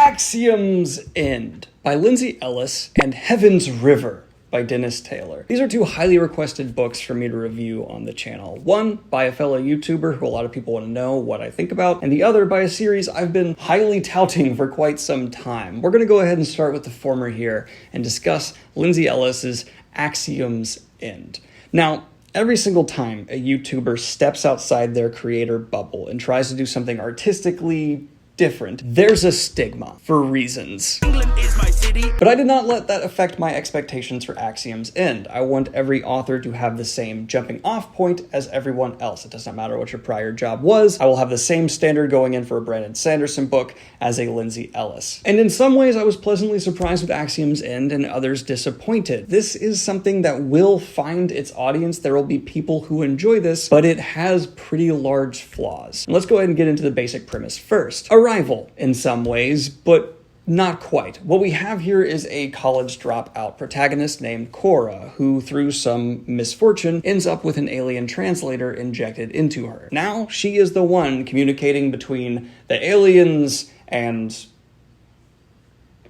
Axiom's End by Lindsay Elis and Heaven's River by Dennis Taylor. These are two highly requested books for me to review on the channel. One by a fellow YouTuber who a lot of people want to know what I think about, and the other by a series I've been highly touting for quite some time. We're going to go ahead and start with the former here and discuss Lindsay Ellis's Axiom's End. Now, every single time a YouTuber steps outside their creator bubble and tries to do something artistically different, there's a stigma for reasons. England is my city. But I did not let that affect my expectations for Axiom's End. I want every author to have the same jumping off point as everyone else. It does not matter what your prior job was. I will have the same standard going in for a Brandon Sanderson book as a Lindsay Ellis. And in some ways I was pleasantly surprised with Axiom's End and others disappointed. This is something that will find its audience. There will be people who enjoy this, but it has pretty large flaws. And let's go ahead and get into the basic premise first. Arrival in some ways, but not quite. What we have here is a college dropout protagonist named Cora, who through some misfortune ends up with an alien translator injected into her. Now she is the one communicating between the aliens and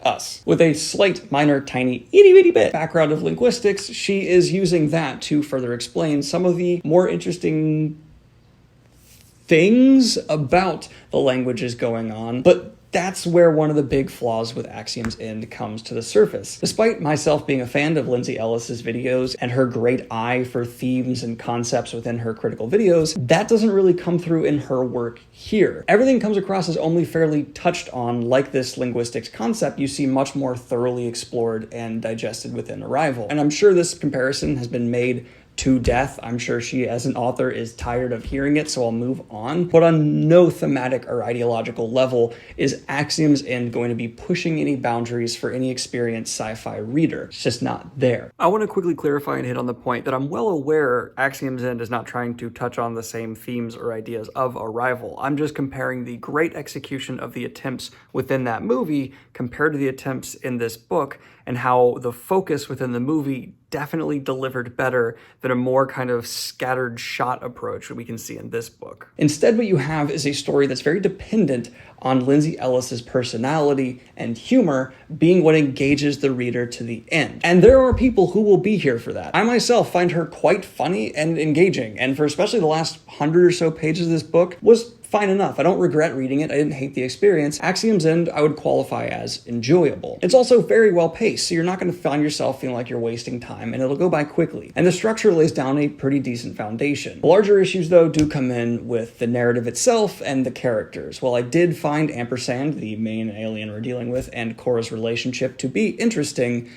us. With a slight, minor, tiny, itty-bitty bit background of linguistics, she is using that to further explain some of the more interesting things about the languages going on, but that's where one of the big flaws with Axiom's End comes to the surface. Despite myself being a fan of Lindsay Ellis's videos and her great eye for themes and concepts within her critical videos, that doesn't really come through in her work here. Everything comes across as only fairly touched on, like this linguistics concept you see much more thoroughly explored and digested within Arrival. And I'm sure this comparison has been made to death. I'm sure she, as an author, is tired of hearing it, so I'll move on. But on no thematic or ideological level is Axiom's End going to be pushing any boundaries for any experienced sci-fi reader. It's just not there. I want to quickly clarify and hit on the point that I'm well aware Axiom's End is not trying to touch on the same themes or ideas of Arrival. I'm just comparing the great execution of the attempts within that movie compared to the attempts in this book, and how the focus within the movie definitely delivered better than a more kind of scattered shot approach that we can see in this book. Instead, what you have is a story that's very dependent on Lindsay Ellis's personality and humor being what engages the reader to the end. And there are people who will be here for that. I myself find her quite funny and engaging, and for especially the last 100 or so pages of this book was fine enough. I don't regret reading it. I didn't hate the experience. Axiom's End I would qualify as enjoyable. It's also very well paced, so you're not going to find yourself feeling like you're wasting time, and it'll go by quickly. And the structure lays down a pretty decent foundation. The larger issues, though, do come in with the narrative itself and the characters. While I did find Ampersand, the main alien we're dealing with, and Cora's relationship to be interesting,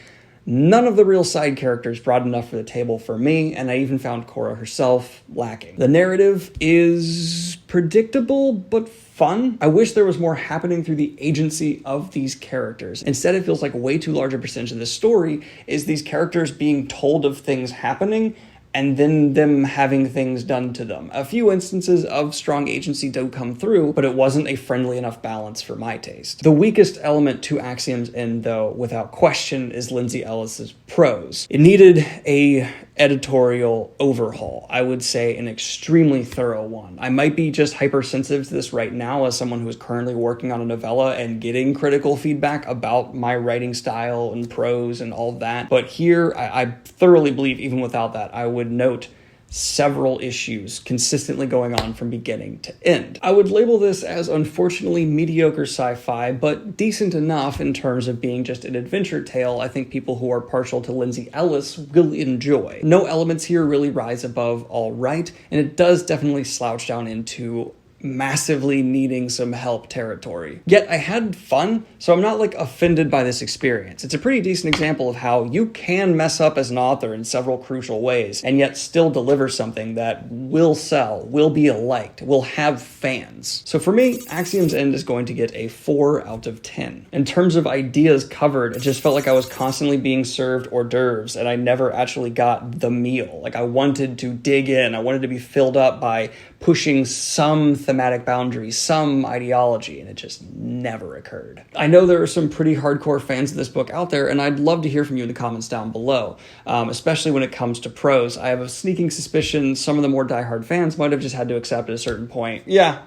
none of the real side characters brought enough for the table for me, and I even found Cora herself lacking. The narrative is predictable but fun. I wish there was more happening through the agency of these characters. Instead, it feels like way too large a percentage of the story is these characters being told of things happening and then them having things done to them. A few instances of strong agency do come through, but it wasn't a friendly enough balance for my taste. The weakest element to Axiom's End, though, without question, is Lindsay Ellis's prose. It needed a editorial overhaul. I would say an extremely thorough one. I might be just hypersensitive to this right now as someone who is currently working on a novella and getting critical feedback about my writing style and prose and all of that. But here, I thoroughly believe, even without that, I would note several issues consistently going on from beginning to end. I would label this as unfortunately mediocre sci-fi, but decent enough in terms of being just an adventure tale I think people who are partial to Lindsay Ellis will enjoy. No elements here really rise above all right, and it does definitely slouch down into massively needing some help territory. Yet I had fun, so I'm not like offended by this experience. It's a pretty decent example of how you can mess up as an author in several crucial ways and yet still deliver something that will sell, will be liked, will have fans. So for me, Axiom's End is going to get a 4 out of 10. In terms of ideas covered, it just felt like I was constantly being served hors d'oeuvres and I never actually got the meal. Like I wanted to dig in, I wanted to be filled up by pushing some thematic boundaries, some ideology, and it just never occurred. I know there are some pretty hardcore fans of this book out there, and I'd love to hear from you in the comments down below, especially when it comes to prose. I have a sneaking suspicion some of the more diehard fans might have just had to accept at a certain point, yeah,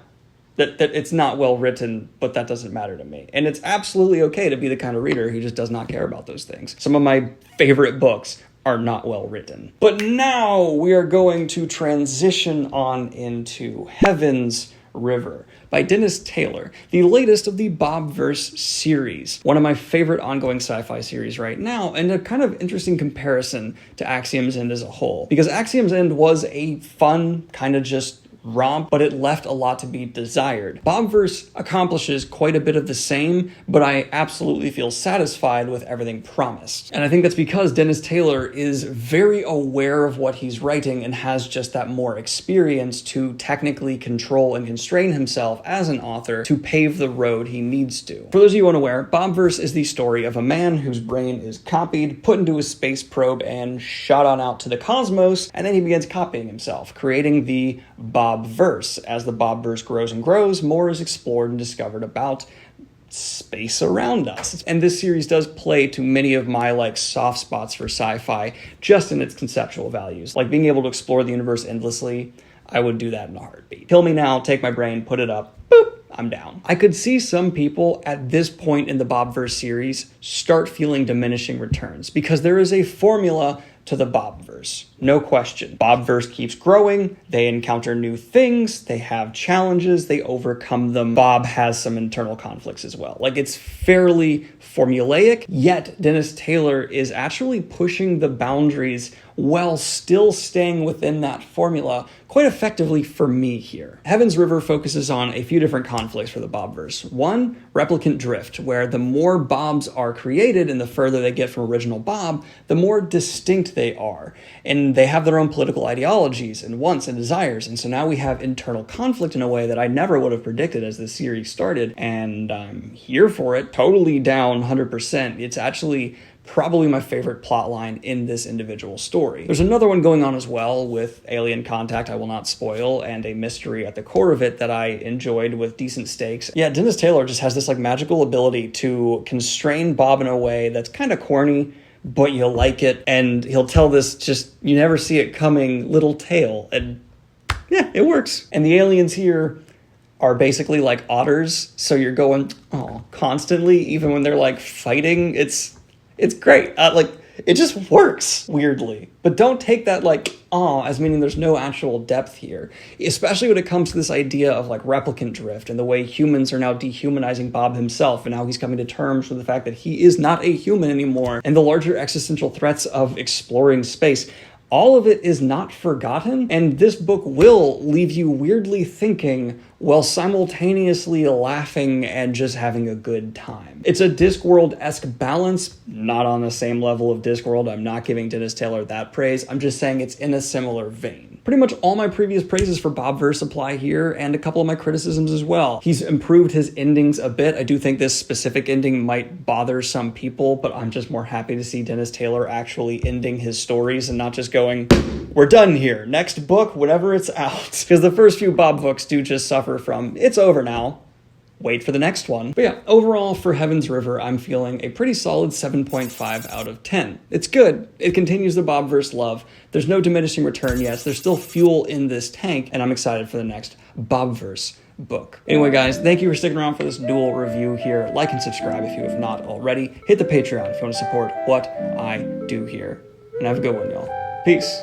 That it's not well written, but that doesn't matter to me. And it's absolutely okay to be the kind of reader who just does not care about those things. Some of my favorite books are not well written. But now we are going to transition on into Heaven's River by Dennis Taylor, the latest of the Bobiverse series. One of my favorite ongoing sci-fi series right now, and a kind of interesting comparison to Axiom's End as a whole. Because Axiom's End was a fun, kind of just romp, but it left a lot to be desired. Bobiverse accomplishes quite a bit of the same, but I absolutely feel satisfied with everything promised. And I think that's because Dennis Taylor is very aware of what he's writing and has just that more experience to technically control and constrain himself as an author to pave the road he needs to. For those of you unaware, Bobiverse is the story of a man whose brain is copied, put into a space probe, and shot on out to the cosmos, and then he begins copying himself, creating the Bobiverse. As the Bobiverse grows and grows, more is explored and discovered about space around us. And this series does play to many of my soft spots for sci-fi, just in its conceptual values. Like being able to explore the universe endlessly, I would do that in a heartbeat. Kill me now, take my brain, put it up, boop, I'm down. I could see some people at this point in the Bobiverse series start feeling diminishing returns because there is a formula to the Bobiverse. No question. Bobiverse keeps growing, they encounter new things, they have challenges, they overcome them. Bob has some internal conflicts as well. It's fairly formulaic, yet Dennis Taylor is actually pushing the boundaries while still staying within that formula quite effectively for me here. Heaven's River focuses on a few different conflicts for the Bobiverse. One, replicant drift, where the more Bobs are created and the further they get from original Bob, the more distinct they are. And they have their own political ideologies and wants and desires. And so now we have internal conflict in a way that I never would have predicted as this series started. And I'm here for it, totally down 100%. It's actually probably my favorite plot line in this individual story. There's another one going on as well with alien contact I will not spoil, and a mystery at the core of it that I enjoyed with decent stakes. Yeah, Dennis Taylor just has this magical ability to constrain Bob in a way that's kind of corny, but you like it, and he'll tell this just, you never see it coming, little tale, and yeah, it works. And the aliens here are basically like otters, so you're going, oh, constantly, even when they're fighting. It's great. It just works weirdly. But don't take that as meaning there's no actual depth here. Especially when it comes to this idea of replicant drift and the way humans are now dehumanizing Bob himself, and how he's coming to terms with the fact that he is not a human anymore, and the larger existential threats of exploring space. All of it is not forgotten, and this book will leave you weirdly thinking while simultaneously laughing and just having a good time. It's a Discworld-esque balance, not on the same level of Discworld. I'm not giving Dennis Taylor that praise. I'm just saying it's in a similar vein. Pretty much all my previous praises for Bobiverse apply here, and a couple of my criticisms as well. He's improved his endings a bit. I do think this specific ending might bother some people, but I'm just more happy to see Dennis Taylor actually ending his stories and not just going, we're done here, next book, whenever it's out. Because the first few Bob books do just suffer from, it's over now, wait for the next one. But yeah, overall for Heaven's River, I'm feeling a pretty solid 7.5 out of 10. It's good. It continues the Bobiverse love. There's no diminishing return, yes. There's still fuel in this tank, and I'm excited for the next Bobiverse book. Anyway, guys, thank you for sticking around for this dual review here. Like and subscribe if you have not already. Hit the Patreon if you want to support what I do here. And have a good one, y'all. Peace.